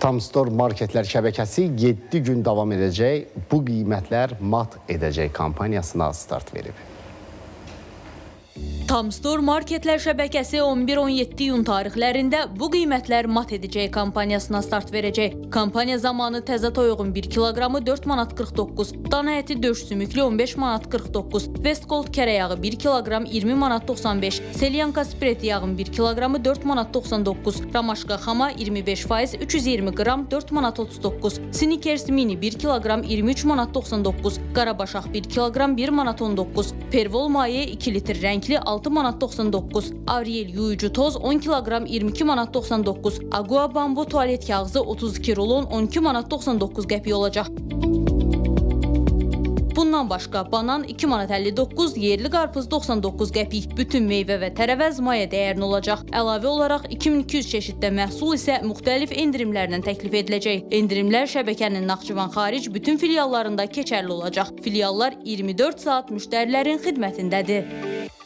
Tamstore marketlər şəbəkəsi 7 gün davam edəcək, bu qiymətlər mat edəcək kampaniyasına start verib. Tamstore marketlər şəbəkəsi 11-17 iyun tarixlərində bu qiymətlər mat edəcək kampaniyasına start verəcək. Kampaniya zamanı təzə toyuğun 1 kiloqramı 4 manat 49, dana əti döş sümüklü 15 manat 49, Westgold kərə yağı 1 kiloqram 20 manat 95, Selyanka spret yağın 1 kiloqramı 4 manat 99, Ramaşka xama 25% 320 qram 4 manat 39, Snickers mini 1 kiloqram 23 manat 99, Qarabaşaq 1 kiloqram 1 manat 19, Pervol maye 2 litr rəngli 6 manat 99, Ariel yuyucu toz 10 kiloqram 22 manat 99, Agua bambu tualet kağızı 32 rulon 12 manat 99 qəpik olacaq. Bundan başqa banan 2 manat 59, yerli qarpız 99 qəpik, bütün meyvə və tərəvəz maya dəyərinə olacaq. Əlavə olaraq 2200 çeşiddə məhsul isə müxtəlif endirimlərlə təklif ediləcək. Endirimlər şəbəkənin Naxçıvan xaric bütün filiallarında keçərli olacaq. Filiallar 24 saat müştərilərin xidmətindədir.